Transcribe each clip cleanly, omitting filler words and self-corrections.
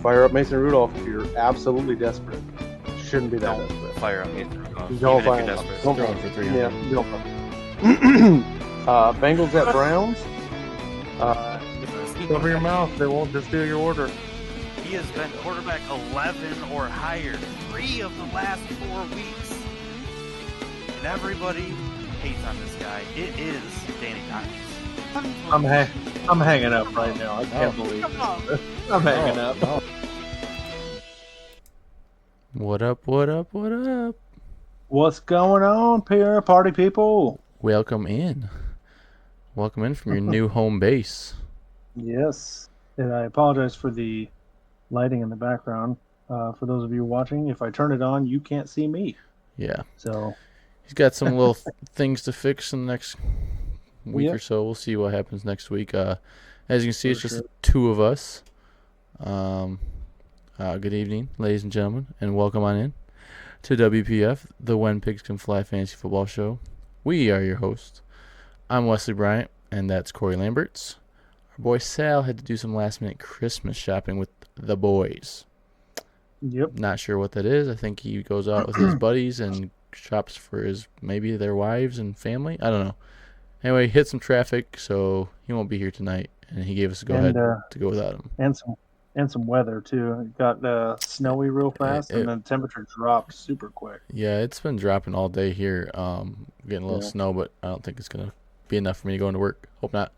Fire up Mason Rudolph if you're absolutely desperate. Shouldn't be that Don't desperate. fire up Mason Rudolph, Don't even fire if you're up. desperate. Don't Throwing for 300. Yeah, don't Bengals at Browns. Cover your mouth. They won't just steal your order. He has been quarterback 11 or higher 3 of the last 4 weeks. And everybody hates on this guy. It is Danny Dimes. I'm hanging up right now. I can't believe it. I'm hanging up. Oh. What up, what up, what up? What's going on, Pierre? Party people? Welcome in. Welcome in from your new home base. Yes. And I apologize for the lighting in the background. For those of you watching, if I turn it on, you can't see me. Yeah. So He's got some little things to fix in the next week Yep. or so. We'll see what happens next week. As you can see, it's For just sure. the two of us. Good evening, ladies and gentlemen, and welcome on in to WPF, the When Pigs Can Fly Fantasy Football Show. We are your hosts. I'm Wesley Bryant, and that's Corey Lamberts. Our boy Sal had to do some last-minute Christmas shopping with the boys. Yep. Not sure what that is. I think he goes out with his buddies and shops for maybe their wives and family. I don't know. Anyway, he hit some traffic, so he won't be here tonight, and he gave us a go-ahead to go without him. And some weather too. It got snowy real fast, and then the temperature dropped super quick. Yeah, it's been dropping all day here. Getting a little snow, but I don't think it's gonna be enough for me to go into work. Hope not.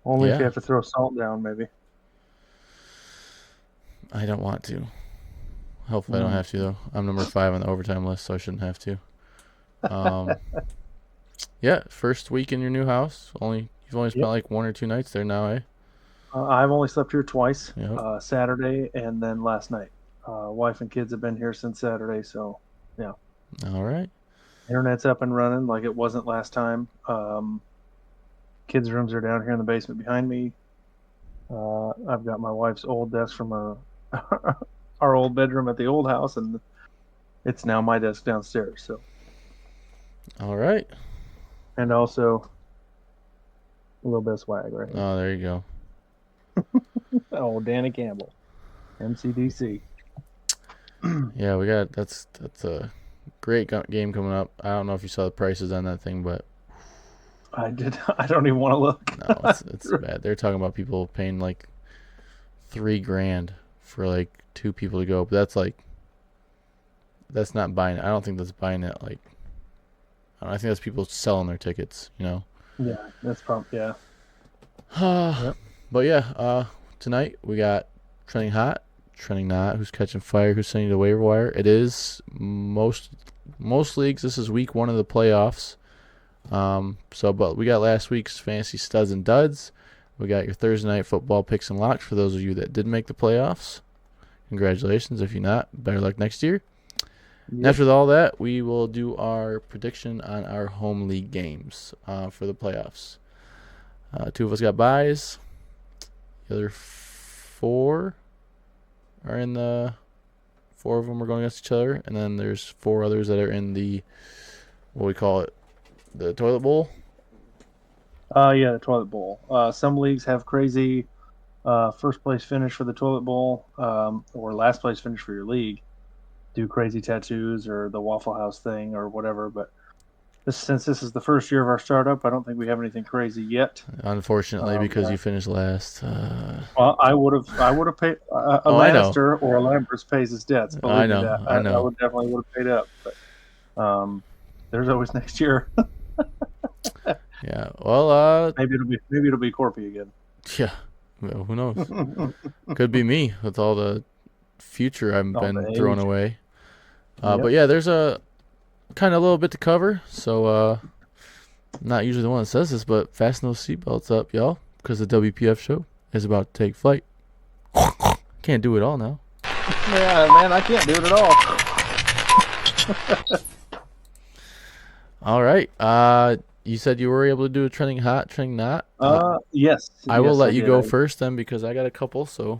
Only if Yeah. you have to throw salt down, maybe. I don't want to. Hopefully, I don't have to though. I'm number 5 on the overtime list, so I shouldn't have to. Yeah, first week in your new house. You've only spent like 1 or 2 nights there now, eh? I've only slept here twice, Yep. Saturday and then last night. Wife and kids have been here since Saturday, so yeah. All right. Internet's up and running like it wasn't last time. Kids' rooms are down here in the basement behind me. I've got my wife's old desk from our old bedroom at the old house, and it's now my desk downstairs. So, All right. and also a little bit of swag right here. Oh, there you go. Oh, Danny Campbell, MCDC. Yeah, that's a great game coming up. I don't know if you saw the prices on that thing, but I did. I don't even want to look. no, it's bad. They're talking about people paying like $3,000 for like 2 people to go, but that's not buying it. I don't think that's buying it. I think that's people selling their tickets. Yeah, that's probably Yep. But yeah, tonight we got Trending Hot, Trending Not, Who's Catching Fire, Who's Sending to the Waiver Wire. It is most leagues. This is week 1 of the playoffs. But we got last week's fantasy studs and duds. We got your Thursday night football picks and locks for those of you that did make the playoffs. Congratulations. If you're not, better luck next year. And after all that, we will do our prediction on our home league games for the playoffs. 2 of us got buys. The other 4 are in 4 of them are going against each other, and then there's 4 others that are in the what we call it, the toilet bowl. The toilet bowl. Some leagues have crazy first place finish for the toilet bowl, or last place finish for your league. Do crazy tattoos or the Waffle House thing or whatever. But since this is the first year of our startup, I don't think we have anything crazy yet. Unfortunately, because you finished last. Well, I would have paid a Lannister or a Lamberts pays his debts. I know. I definitely would have paid up. But there's always next year. Yeah. Well, maybe it'll be Corpy again. Yeah. Well, who knows? Could be me with all the future I've been throwing away. But yeah, there's a kind of a little bit to cover. So, I'm not usually the one that says this, but fasten those seatbelts up, y'all, because the WPF show is about to take flight. Can't do it all now. Yeah, man, I can't do it at all. All right. You said you were able to do a trending hot, trending not. Yes. I will let you go first then, because I got a couple. So.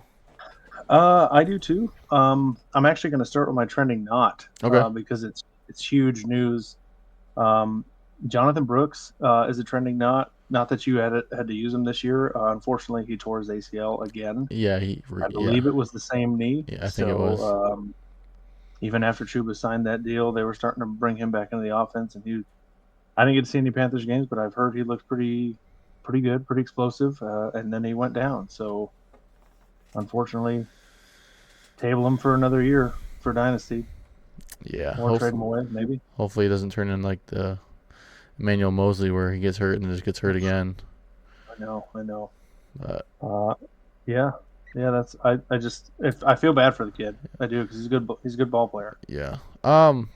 I do too. I'm actually going to start with my trending not. Okay. Because it's huge news. Jonathan Brooks is a trending not. not that you had to use him this year. Unfortunately, he tore his ACL again. Yeah, I believe it was the same knee. Yeah, I think it was. Even after Chuba signed that deal, they were starting to bring him back into the offense, and I didn't get to see any Panthers games, but I've heard he looked pretty good, pretty explosive, and then he went down. So, unfortunately, table him for another year for Dynasty. Yeah, Or trade him away, maybe. Hopefully, he doesn't turn in like the Emmanuel Mosley where he gets hurt and just gets hurt again. I know. But yeah. That's I feel bad for the kid. I do because he's a good ball player. yeah. On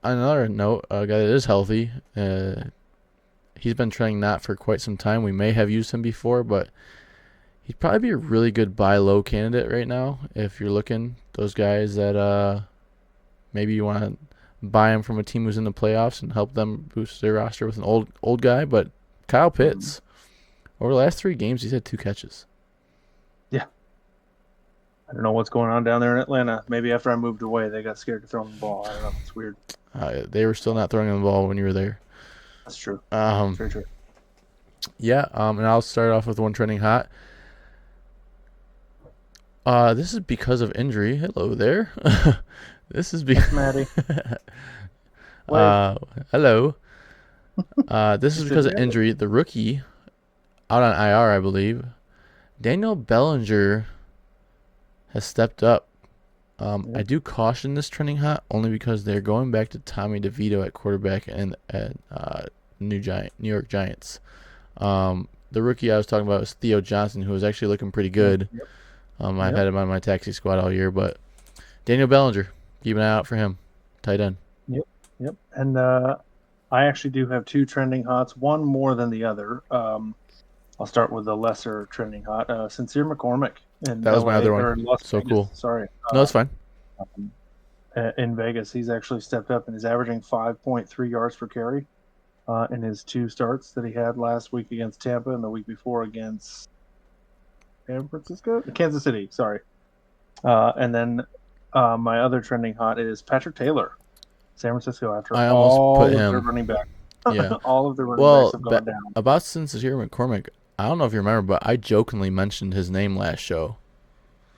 another note, a guy that is healthy. He's been trending not for quite some time. We may have used him before, but he'd probably be a really good buy low candidate right now if you're looking. Those guys that maybe you want to buy him from a team who's in the playoffs and help them boost their roster with an old guy. But Kyle Pitts, over the last 3 games, he's had 2 catches. Yeah. I don't know what's going on down there in Atlanta. Maybe after I moved away, they got scared to throw him the ball. I don't know. It's weird. They were still not throwing him the ball when you were there. That's true. Very true. Yeah, and I'll start off with one trending hot. This is because of injury. Hello there. This is because Maddie. hello. This is because of injury. The rookie out on IR, I believe. Daniel Bellinger has stepped up. I do caution this trending hot only because they're going back to Tommy DeVito at quarterback and at New York Giants. The rookie I was talking about was Theo Johnson, who was actually looking pretty good. I've had him on my taxi squad all year, but Daniel Bellinger, keep an eye out for him, tight end. Yep. And I actually do have 2 trending hots, one more than the other. I'll start with the lesser trending hot. Sincere McCormick. That was my other one. So Vegas. Cool. Sorry. No, it's fine. In Vegas, he's actually stepped up and is averaging 5.3 yards per carry in his 2 starts that he had last week against Tampa and the week before against Kansas City. Sorry. And then my other trending hot is Patrick Taylor, San Francisco. After I almost put their him running back, Yeah. all of the running backs have gone down. About Sincere McCormick, I don't know if you remember, but I jokingly mentioned his name last show.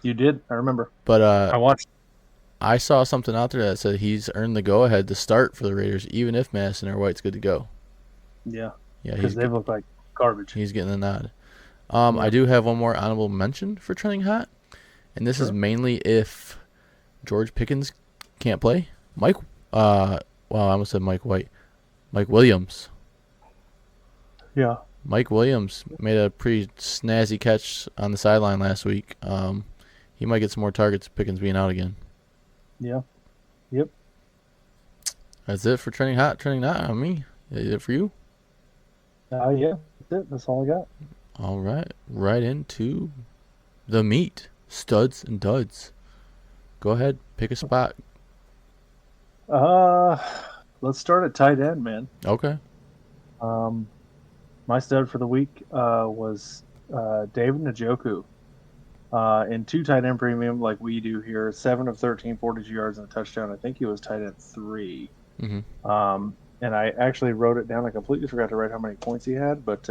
You did, I remember. But I watched. I saw something out there that said he's earned the go-ahead to start for the Raiders, even if Madison or White's good to go. Yeah, because they look like garbage. He's getting the nod. I do have one more honorable mention for trending hot, and this is mainly if George Pickens can't play. I almost said Mike White. Mike Williams. Yeah. Mike Williams made a pretty snazzy catch on the sideline last week. He might get some more targets, Pickens being out again. Yeah. Yep. That's it for trending hot, trending not on me. Is it for you? Yeah, that's it. That's all I got. All right. Right into the meat. Studs and duds. Go ahead. Pick a spot. Let's start at tight end, man. Okay. My stud for the week was David Njoku. In 2 tight end premium like we do here, 7 of 13, 42 yards and a touchdown. I think he was tight end 3. Mm-hmm. And I actually wrote it down. I completely forgot to write how many points he had, but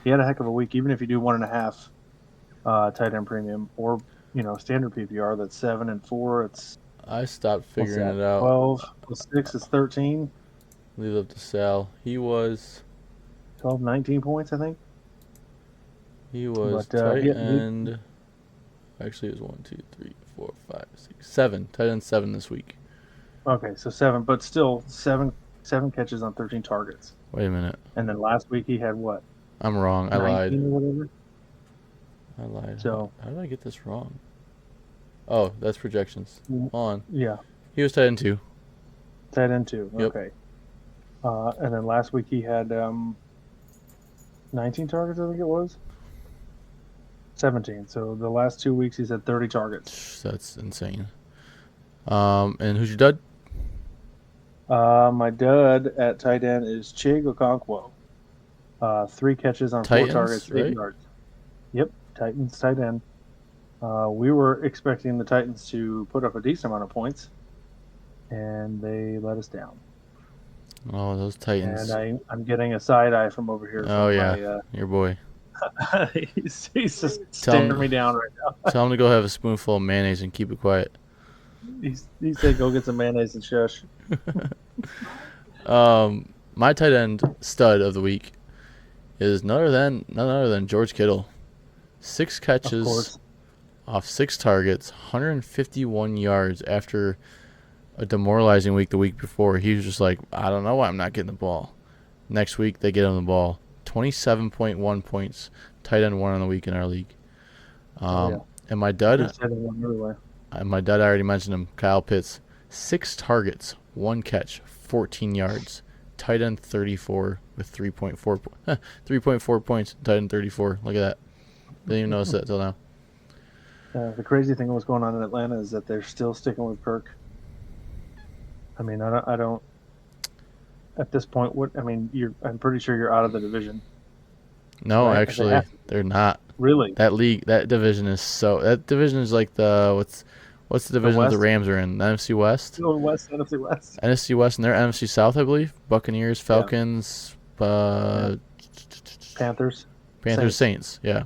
he had a heck of a week. Even if you do 1.5 tight end premium or standard PPR, that's 7 and 4. I stopped figuring it out. 12 plus 6 is 13. Leave it up to Sal. He was 12, 19 points, I think. He was tight end. Actually, it was 1, 2, 3, 4, 5, 6, 7. Tight end 7 this week. Okay, so 7, but still 7 catches on 13 targets. Wait a minute. And then last week he had what? I'm wrong. I lied. Or whatever. I lied. So how did I get this wrong? Oh, that's projections. Hold on. Yeah. He was tight end 2. Tight end 2. Yep. Okay. And then last week he had 19 targets, I think it was. 17. So the last 2 weeks he's had 30 targets. That's insane. And who's your dud? My dud at tight end is Chig Okonkwo. 3 catches on Titans, 4 targets, 8 yards. Yep, Titans tight end. We were expecting the Titans to put up a decent amount of points, and they let us down. Oh, those Titans. And I'm getting a side eye from over here Oh from yeah, your boy. my. He's just Tell staring me him, down right now. tell him to go have a spoonful of mayonnaise and keep it quiet. He said, "Go get some mayonnaise and shush." My tight end stud of the week is none other than George Kittle. 6 Of catches course. off 6 targets, 151 yards after a demoralizing week the week before. He was just like, I don't know why I'm not getting the ball. Next week, they get him the ball. 27.1 points, tight end 1 on the week in our league. Yeah. And my dud, Just had one everywhere. I already mentioned him, Kyle Pitts. 6 targets, 1 catch, 14 yards. Tight end 34 with 3.4 points. Tight end 34. Look at that. Didn't even notice that till now. The crazy thing what's going on in Atlanta is that they're still sticking with Kirk. I mean, I don't. At this point, I'm pretty sure you're out of the division. No, Right? actually, they're not. Really? That division is like what's the division that the West? Rams are in? The NFC West? Going West, NFC West. NFC West, and they're NFC South, I believe. Buccaneers, Falcons, Panthers. Saints. Yeah.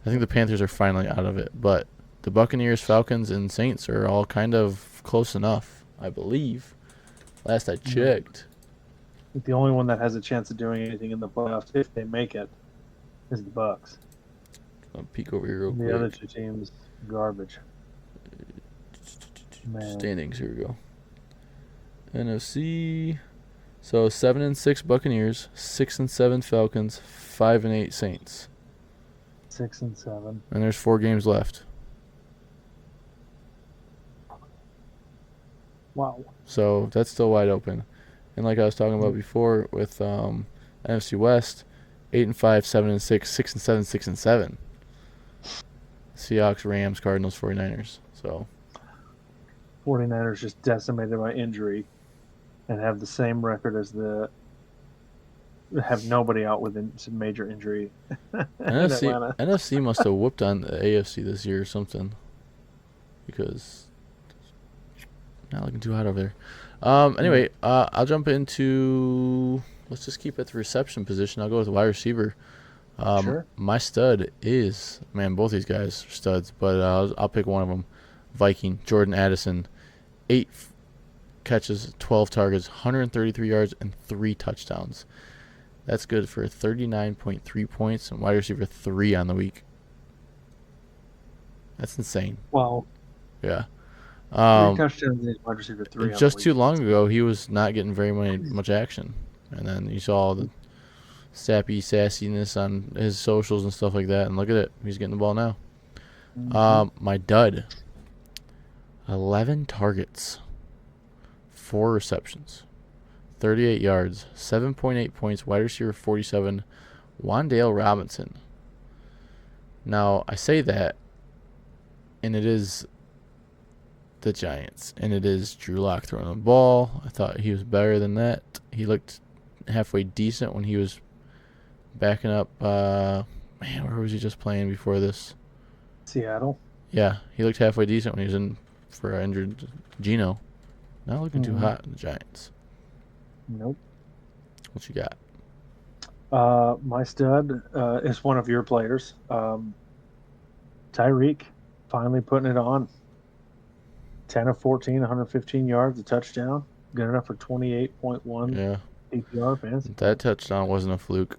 I think the Panthers are finally out of it, but the Buccaneers, Falcons, and Saints are all kind of close enough, I believe. Last I checked. The only one that has a chance of doing anything in the playoffs, if they make it, is the Bucks. I'll peek over here real quick. The other two teams, garbage. Man. Standings, here we go. NFC. So 7-6 Buccaneers, 6-7 Falcons, 5-8 Saints. 6 and 7. And there's 4 games left. Wow. So that's still wide open. And like I was talking about before with NFC West, 8-5, 7-6, 6-7, 6-7. Seahawks, Rams, Cardinals, 49ers. So 49ers just decimated by injury and have the same record as have nobody out with some major injury. NFC must have whooped on the AFC this year or something. Because not looking too hot over there. Anyway, I'll jump into. Let's just keep at the reception position. I'll go with wide receiver. Sure. My stud is both these guys are studs, but I'll pick one of them. Viking Jordan Addison, 8 catches, 12 targets, 133 yards, and 3 touchdowns. That's good for 39.3 points and wide receiver 3 on the week. That's insane. Wow. Yeah. 3 touchdowns and wide receiver 3. Just too long ago, he was not getting very much action, and then you saw the sappy sassiness on his socials and stuff like that. And look at it, he's getting the ball now. Mm-hmm. My dud. 11 targets, 4 receptions, 38 yards, 7.8 points. Wide receiver 47, Wan'Dale Robinson. Now I say that, and it is the Giants, and it is Drew Lock throwing the ball. I thought he was better than that. He looked halfway decent when he was backing up. Where was he just playing before this? Seattle. Yeah, he looked halfway decent when he was in for an injured Geno. Not looking too hot in the Giants. Nope. What you got? My stud is one of your players. Tyreek finally putting it on. 10 of 14, 115 yards, a touchdown. Good enough for 28.1 PPR fans. That touchdown wasn't a fluke.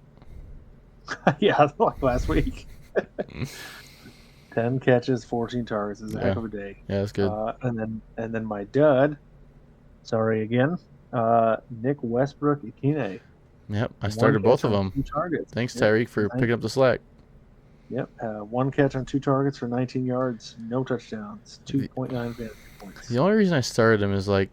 Yeah, like last week. 10 catches, 14 targets is a heck of a day. Yeah, that's good. And then my dud, sorry again, Nick Westbrook-Ikine. Yep, I started both of them. 2 targets. Thanks, Tyreek, for picking up the slack. Yep, 1 catch on 2 targets for 19 yards, no touchdowns, 2.9 fantasy points. The only reason I started him is I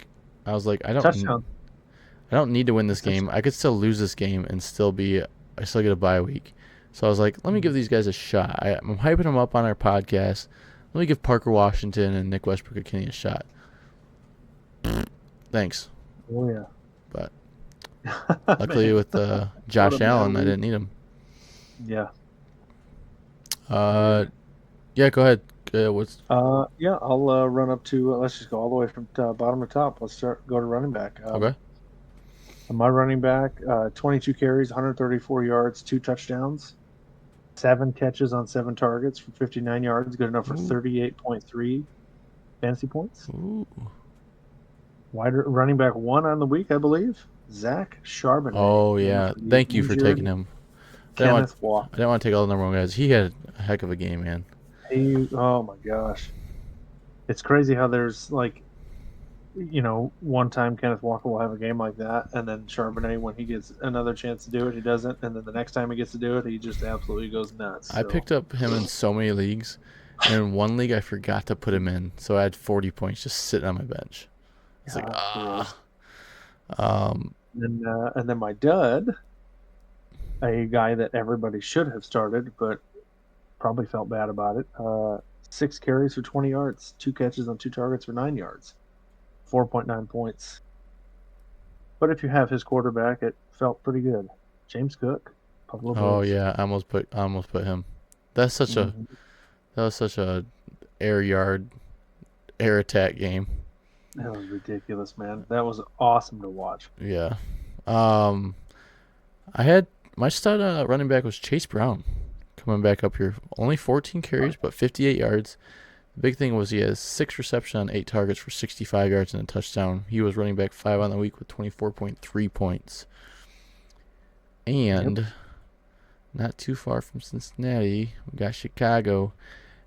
was like, I don't need to win this game. I could still lose this game and still get a bye week. So I was like, let me give these guys a shot. I'm hyping them up on our podcast. Let me give Parker Washington and Nick Westbrook-Ikine a shot. Thanks. Oh, yeah. But luckily with Josh Allen, I didn't need him. Yeah. Yeah, go ahead. Yeah, I'll run up to, let's just go all the way from bottom to top. Let's go to running back. Okay. My running back, 22 carries, 134 yards, 2 touchdowns, 7 catches on 7 targets for 59 yards, good enough for 38.3 fantasy points. Ooh. Running back 1 on the week, I believe, Zach Charbonnet. Oh yeah, thank you for taking him. I Kenneth Walker. didn't want to take all the number one guys. He had a heck of a game, man. Oh my gosh, it's crazy how there's one time Kenneth Walker will have a game like that, and then Charbonnet, when he gets another chance to do it, he doesn't, and then the next time he gets to do it, he just absolutely goes nuts. I picked up him in so many leagues, and in one league I forgot to put him in, so I had 40 points just sitting on my bench. It's like and then my dud, a guy that everybody should have started, but probably felt bad about it. 6 carries for 20 yards, 2 catches on 2 targets for 9 yards, 4.9 points. But if you have his quarterback, it felt pretty good. James Cook. Oh yeah, I almost put him. That's such a that was such a air attack game. That was ridiculous, man. That was awesome to watch. Yeah. I had my stud running back was Chase Brown, coming back up here. Only 14 carries, but 58 yards. The big thing was he has 6 receptions on 8 targets for 65 yards and a touchdown. He was running back 5 on the week with 24.3 points. And not too far from Cincinnati, we got Chicago.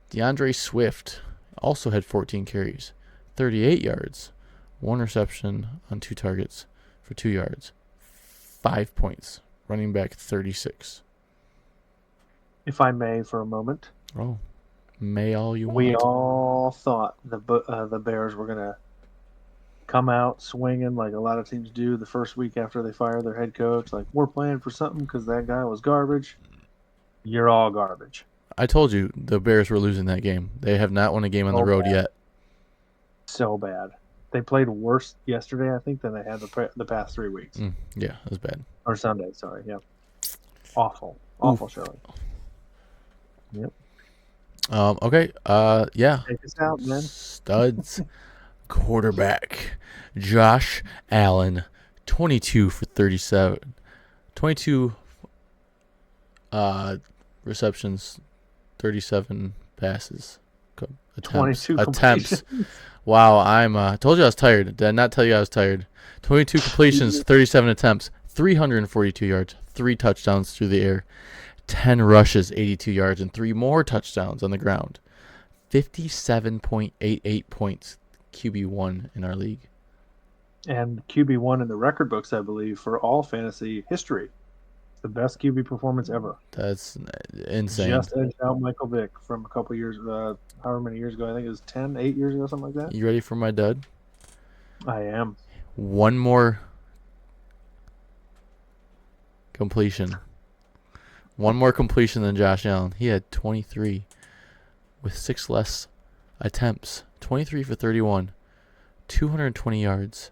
DeAndre Swift also had 14 carries, 38 yards, 1 reception on 2 targets for 2 yards, 5 points. Running back 36. If I may, for a moment. Oh, may all you want. We all thought the Bears were going to come out swinging like a lot of teams do the first week after they fire their head coach. Like, we're playing for something because that guy was garbage. You're all garbage. I told you the Bears were losing that game. They have not won a game on the road yet. So bad. They played worse yesterday, I think, than they had the past 3 weeks. Yeah, it was bad. Or Sunday, sorry. Yeah. Awful showing. Yep. Okay. Yeah. Take us out, man. Studs. Quarterback Josh Allen, 22 for 37. 22 receptions, 37 passes. Attempts. Wow, I'm told you I was tired. Did I not tell you I was tired? 22 completions, 37 attempts, 342 yards, 3 touchdowns through the air, 10 rushes, 82 yards, and 3 more touchdowns on the ground. 57.88 points, QB1 in our league. And QB1 in the record books, I believe, for all fantasy history. The best QB performance ever. That's insane. Just edged out Michael Vick from a couple years, however many years ago. I think it was 8 years ago, something like that. You ready for my dud? I am. One more completion. One more completion than Josh Allen. He had 23 with 6 less attempts. 23 for 31. 220 yards.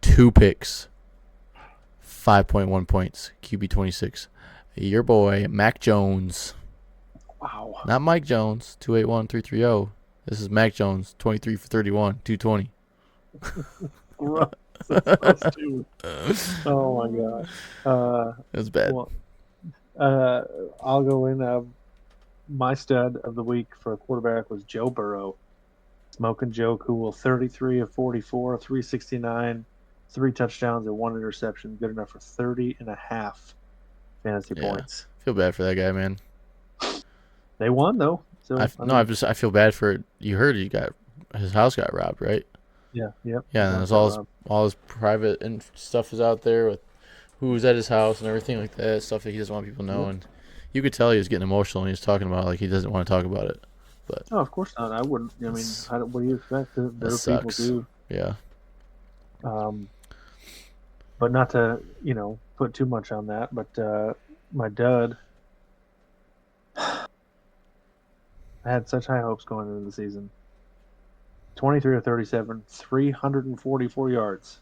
2 picks. 5.1 points. QB 26. Your boy, Mac Jones. Wow. Not Mike Jones, 281-330. This is Mac Jones, 23 for 31, 220. Oh, my gosh. It was bad. Well, I'll go in. My stud of the week for a quarterback was Joe Burrow. Smoking Joe Cool, 33 of 44, 369, 3 touchdowns and 1 interception. Good enough for 30.5 fantasy points. I feel bad for that guy, man. They won though. So I feel bad for. You heard his house got robbed, right? Yeah. Yep. Yeah, and there's all his private and stuff is out there with who's at his house and everything like that. Stuff that he doesn't want people to know, and you could tell he was getting emotional when he was talking about it, like he doesn't want to talk about it. But no, of course not. I wouldn't. I mean, what do you expect? Better people do. Yeah. But not to put too much on that. But my dud. I had such high hopes going into the season. 23 of 37, 344 yards,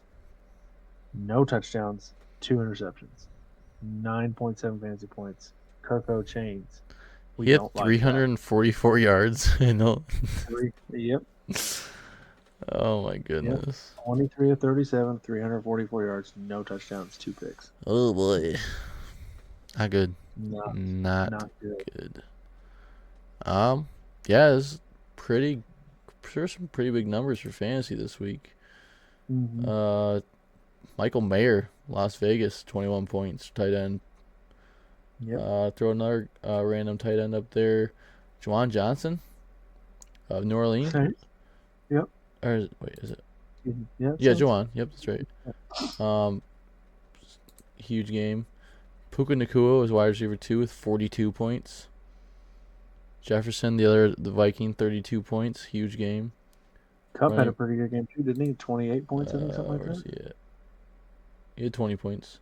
no touchdowns, 2 interceptions, 9.7 fantasy points. Kirko Chains. He had 344 yards. Yep. Oh my goodness. 23 of 37, 344 yards, no touchdowns, 2 picks. Oh boy. Not good. Not Not good. good. Yeah, it's pretty sure some pretty big numbers for fantasy this week. Mm-hmm. Michael Mayer, Las Vegas, 21 points, tight end. Yep. Throw another random tight end up there. Juwan Johnson of New Orleans. Same. Yep. Or wait, is it? Yeah. Yeah, Juwan. Yep, that's right. Huge game. Puka Nacua was wide receiver 2 with 42 points. Jefferson, the Viking, 32 points. Huge game. Cup had a pretty good game too, didn't he? 28 points, I think, something like where's that. he at? He had 20 points.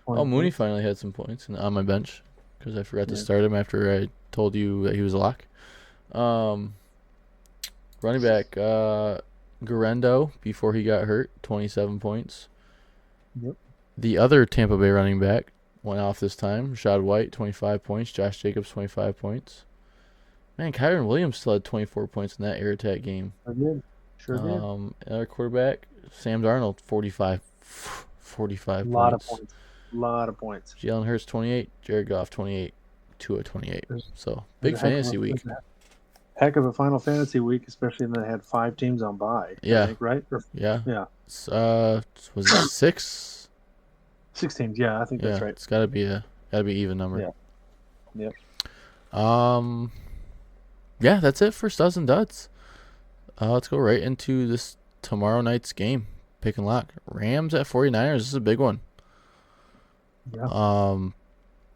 20 Mooney points. finally had some points on my bench because I forgot to Yeah. start him after I told you that he was a lock. Running back, Garendo, before he got hurt, 27 points. Yep. The other Tampa Bay running back went off this time. Rashad White, 25 points. Josh Jacobs, 25 points. Man, Kyron Williams still had 24 points in that air attack game. Sure did. Another quarterback, Sam Darnold, 45 points. Lot of points. Jalen Hurts, 28. Jared Goff, 28. 2 of 28. So, big There's a fantasy week. Heck of a Final Fantasy week, especially when they had 5 teams on bye. Yeah. I think, right? Yeah. Yeah. Was it 6? 6 teams. Yeah, I think that's right. It's gotta be even number. Yeah. Yep. Yeah, that's it for Studs and Duds. Let's go right into this tomorrow night's game. Pick and lock. Rams at 49ers. This is a big one. Yeah.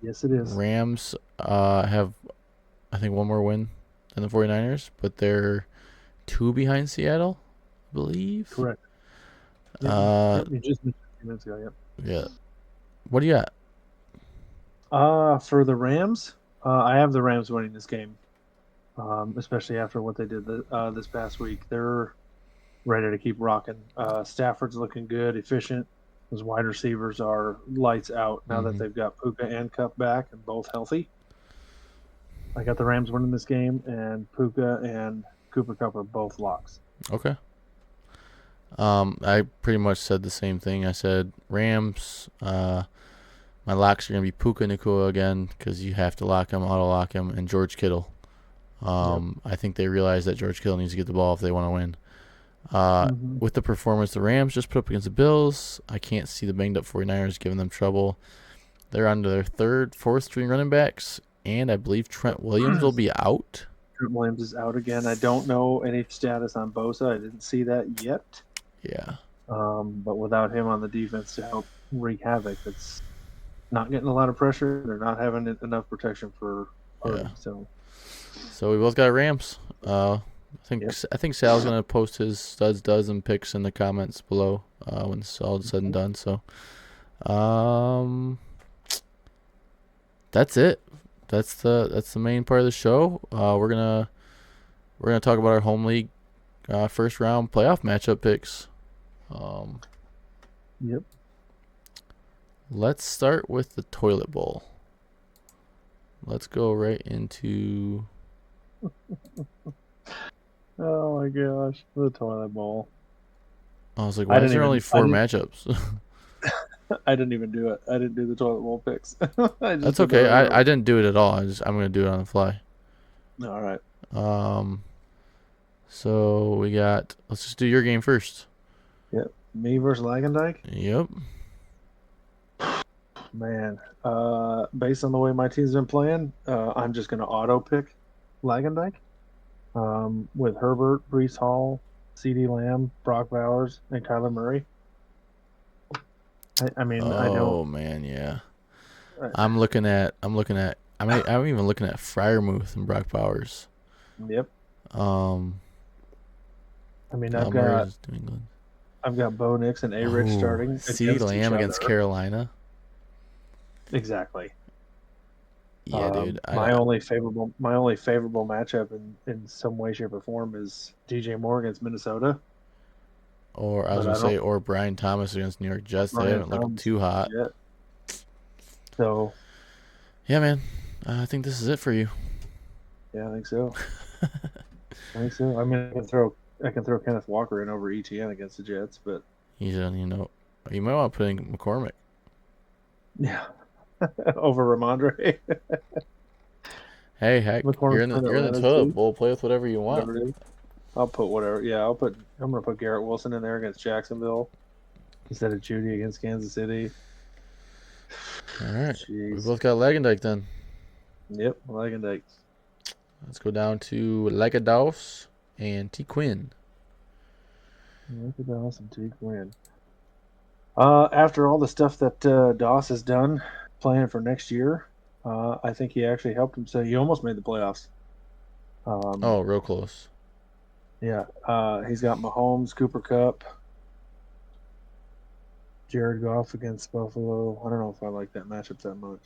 Yes, it is. Rams have, I think, one more win than the 49ers, but they're 2 behind Seattle, I believe. Correct. You just mentioned a few minutes ago. Yep. Yeah. What do you got? For the Rams, I have the Rams winning this game, especially after what they did this past week. They're ready to keep rocking. Stafford's looking good, efficient. Those wide receivers are lights out now that they've got Puka and Cup back and both healthy. I got the Rams winning this game, and Puka and Cooper Cup are both locks. Okay. I pretty much said the same thing. I said Rams. My locks are going to be Puka Nacua again because you have to lock him, auto-lock him, and George Kittle. I think they realize that George Kittle needs to get the ball if they want to win. With the performance the Rams just put up against the Bills, I can't see the banged-up 49ers giving them trouble. They're on to their fourth string running backs, and I believe Trent Williams will be out. Trent Williams is out again. I don't know any status on Bosa. I didn't see that yet. Yeah. But without him on the defense to help wreak havoc, it's not getting a lot of pressure. They're not having enough protection for Purdy. So we both got Rams. I think Sal's gonna post his studs, duds, and picks in the comments below when it's all said and done. So, that's it. That's the main part of the show. We're gonna talk about our home league first round playoff matchup picks. Yep. Let's start with the toilet bowl. Let's go right into. Oh my gosh, the toilet bowl. I was like, why is there only 4 matchups? I didn't even do it. I didn't do the toilet bowl picks. That's okay. I didn't do it at all. I'm gonna do it on the fly. All right. So we got. Let's just do your game first. Yep. Me versus Lagendijk. Yep. Man, based on the way my team's been playing, I'm just gonna auto pick Lagendijk. With Herbert, Breece Hall, CeeDee Lamb, Brock Bowers, and Kyler Murray. I mean, I know. Oh man, yeah. I'm even looking at Freiermuth and Brock Bowers. Yep. I mean, I've got Bo Nix and A-Rich starting. CeeDee Lamb against Carolina. Exactly. Yeah, dude. My only favorable matchup in some way, shape, or form is DJ Moore against Minnesota. Or I was gonna say, or Brian Thomas against New York Jets. They haven't looked too hot. Yet. So. Yeah, man. I think this is it for you. Yeah, I think so. I mean, I can throw I can throw Kenneth Walker in over ETN against the Jets, but He's you might want to put in McCormick. yeah, over Ramondre. Hey, heck, you're McCormick in the from you're in the Atlanta's toilet too. bowl. Play with whatever you want. Whatever it is. I'll put whatever. Yeah, I'm gonna put Garrett Wilson in there against Jacksonville instead of Judy against Kansas City. All right, we Jeez. both got Lagendijk then. Yep, Lagendijk. Let's go down to Lagadaus and T Quinn. Look at Doss and T Quinn. After all the stuff that Doss has done planning for next year, I think he actually helped him. So he almost made the playoffs. Oh, real close. Yeah, he's got Mahomes, Cooper Cup, Jared Goff against Buffalo. I don't know if I like that matchup that much.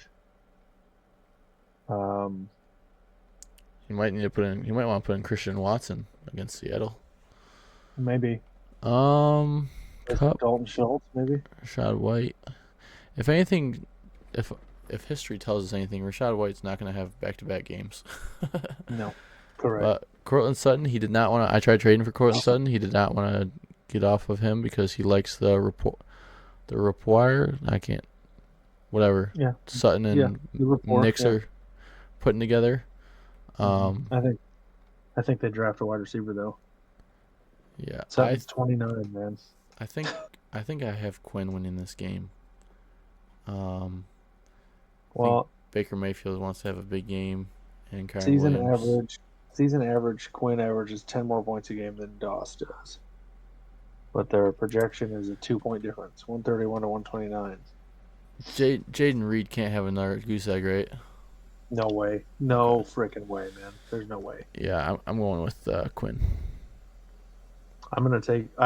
You might need to put in. You might want to put in Christian Watson against Seattle. Maybe Cup, Dalton Schultz, maybe. Rashad White. If anything, if history tells us anything, Rashad White's not going to have back-to-back games. No, correct. But Cortland Sutton, he did not want to. I tried trading for Cortland Sutton. He did not want to get off of him because he likes the report. I can't. Whatever. Yeah. Sutton and Knicks are putting together. I think they draft a wide receiver though. Yeah, Sutton's 29, man. I think I have Quinn winning this game. Well, Baker Mayfield wants to have a big game, and Kyren season Williams. average, Quinn averages 10 more points a game than Doss does. But their projection is a 2-point difference, 131 to 129. Jaden Reed can't have another goose egg, right? No way. No freaking way, man. There's no way. Yeah, I'm going with Quinn. I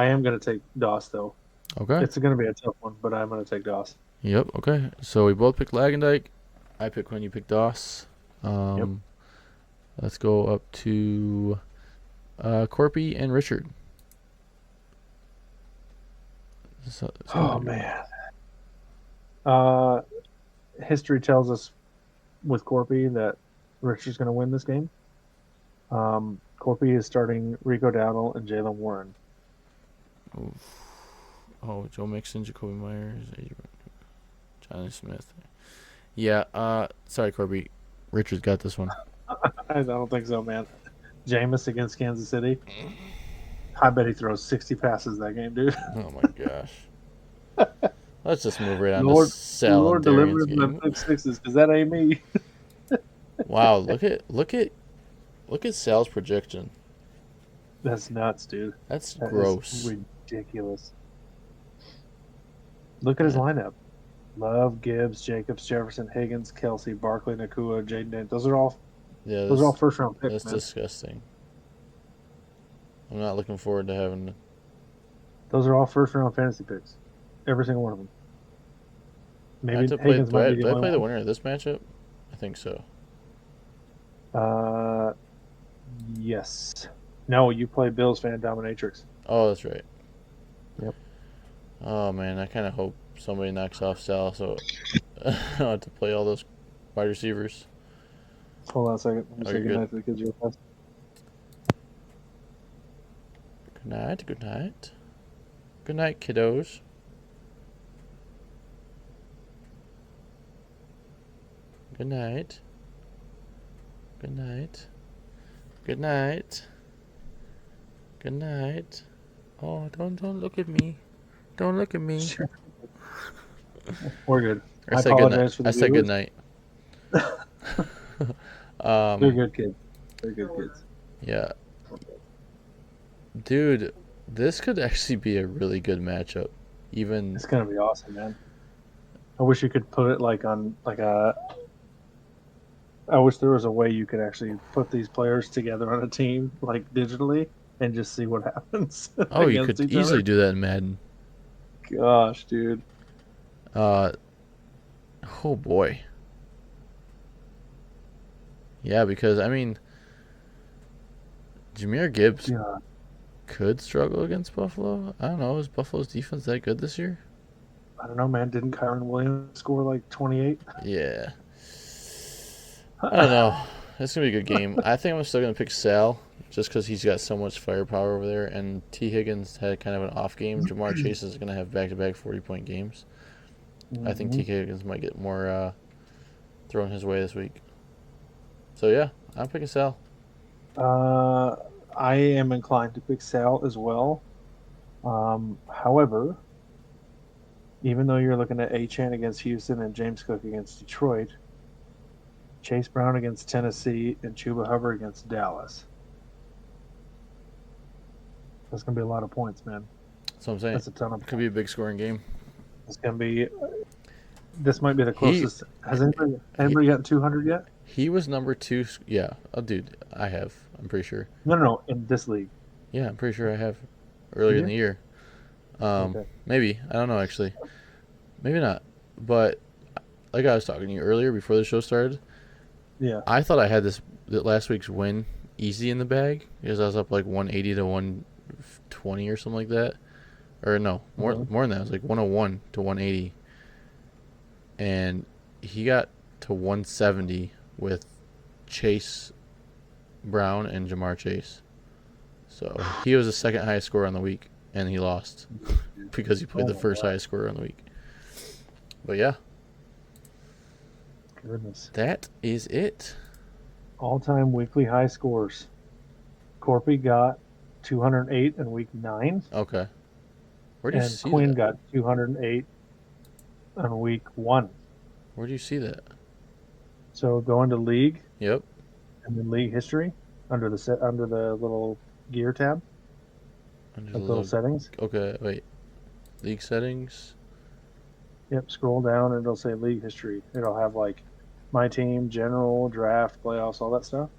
am gonna take Doss though. Okay. It's gonna be a tough one, but I'm gonna take Doss. Yep. Okay. So we both picked Lagendijk. I picked Quinn. You picked Doss. Yep. Let's go up to Corpy and Richard. Oh man. History tells us with Corpy that Richard's going to win this game. Corpy is starting Rico Dowdle and Jalen Warren. Oof. Oh, Joe Mixon, Jacoby Myers, Johnny Smith. Yeah. Sorry, Corby. Richard's got this one. I don't think so, man. Jameis against Kansas City. I bet he throws 60 passes that game, dude. Oh my gosh. Let's just move right on to Sal Lord and Darian's delivers game. my pick sixes because that ain't me. Wow, look at Sal's projection. That's nuts, dude. That's That gross. is ridiculous. Look at his lineup: Love, Gibbs, Jacobs, Jefferson, Higgins, Kelsey, Barkley, Nakua, Jaden Daniels. Those are all first round picks. That's man. disgusting. I'm not looking forward to having. Those are all first round fantasy picks. Every single one of them. I have Maybe to play. Higgins Do I might be the play only the one. winner of this matchup? I think so. Yes. No, you play Bills fan dominatrix. Oh, that's right. Yep. Oh man, I kind of hope somebody knocks off Sal so I don't have to play all those wide receivers. Hold on a second. Let me say you're goodnight good. to the kids real fast. Good night. Good night. Good night, kiddos. Good night. Good night. Good night. Good night. Oh, don't look at me. Don't look at me. We're good. I said good night. for the I said viewers. good night. They're good kids. They're good kids. Yeah. Dude, this could actually be a really good matchup. Even It's gonna be awesome, man. I wish you could put it I wish there was a way you could actually put these players together on a team, like digitally, and just see what happens. oh, you against could each easily other. do that in Madden. Gosh, dude. Oh boy. Yeah, because I mean, Jahmyr Gibbs Yeah. could struggle against Buffalo. I don't know. Is Buffalo's defense that good this year? I don't know, man. Didn't Kyren Williams score like 28? Yeah. I don't know. It's gonna be a good game. I think I'm still gonna pick Sal just because he's got so much firepower over there, and T. Higgins had kind of an off game. Jamar Chase is gonna have back-to-back 40-point games. I think T. Higgins might get more thrown his way this week. So yeah, I'm picking Sal. I am inclined to pick Sal as well. However, even though you're looking at Achane against Houston and James Cook against Detroit, Chase Brown against Tennessee and Chuba Hubbard against Dallas. That's going to be a lot of points, man. That's what I'm saying. That's a ton of points. Could be a big scoring game. It's going to be. This might be the closest. Has anybody gotten 200 yet? He was number 2. Yeah. Oh, dude, I have. I'm pretty sure. No. In this league. Yeah, I'm pretty sure I have. Earlier in the year. Okay. Maybe. I don't know, actually. Maybe not. But like I was talking to you earlier before the show started. Yeah. I thought I had that last week's win easy in the bag because I was up like 180 to 120 or something like that. Or no, more than that. It was like 101 to 180. And he got to 170 with Chase Brown and Jamar Chase. So he was the second highest scorer on the week, and he lost because he played the first highest scorer on the week. But yeah. Goodness. That is it. All-time weekly high scores. Corpy got 208 in week 9. Okay. Where do you see Quinn that? got 208 in week 1. Where do you see that? So go into league. Yep. And then league history under the little gear tab. Under the little settings. Okay, wait. League settings. Yep. Scroll down and it'll say league history. It'll have like my team, general, draft, playoffs, all that stuff.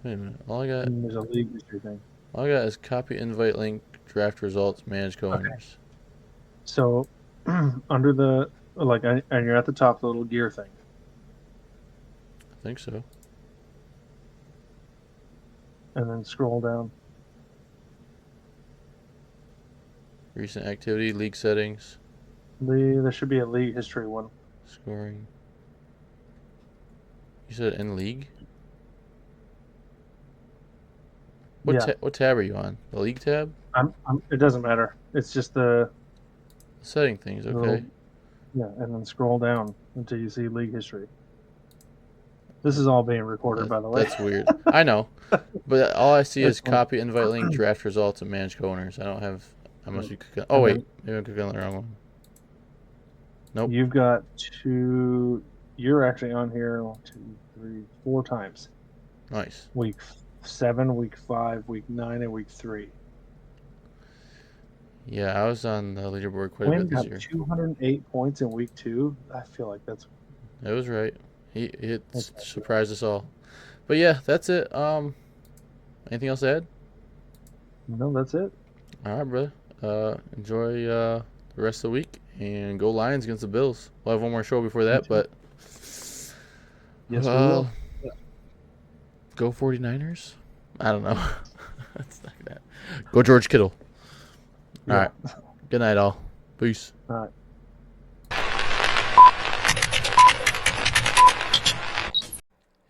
Wait a minute. All I got. And there's a league history thing. All I got is copy invite link, draft results, manage co-owners. Okay. So under the and you're at the top of the little gear thing. I think so. And then scroll down. Recent activity, league settings. There should be a league history one. Scoring. You said in league? What tab are you on? The league tab? It doesn't matter. It's just the setting things, okay. And then scroll down until you see league history. This is all being recorded, by the way. That's weird. I know. But all I see is copy invite link, draft results, and manage co-owners. I don't have... I must be clicking... Oh, wait. Maybe I'm clicking on the wrong one. Nope. You've got 2... You're actually on here 1, 2, 3, 4 times. Nice. Week 7, week 5, week 9, and week 3. Yeah, I was on the leaderboard quite a bit this year. 208 points in week 2. I feel like that's... It was right. He surprised us all. But yeah, that's it. Anything else to add? No, that's it. All right, brother. Enjoy the rest of the week and go Lions against the Bills. We'll have one more show before that, but yes, we will. Go 49ers? I don't know. That's not that. Go George Kittle. All right. Good night, all. Peace. All right.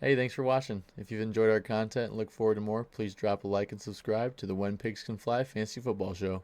Hey, thanks for watching. If you've enjoyed our content and look forward to more, please drop a like and subscribe to the When Pigs Can Fly Fantasy Football Show.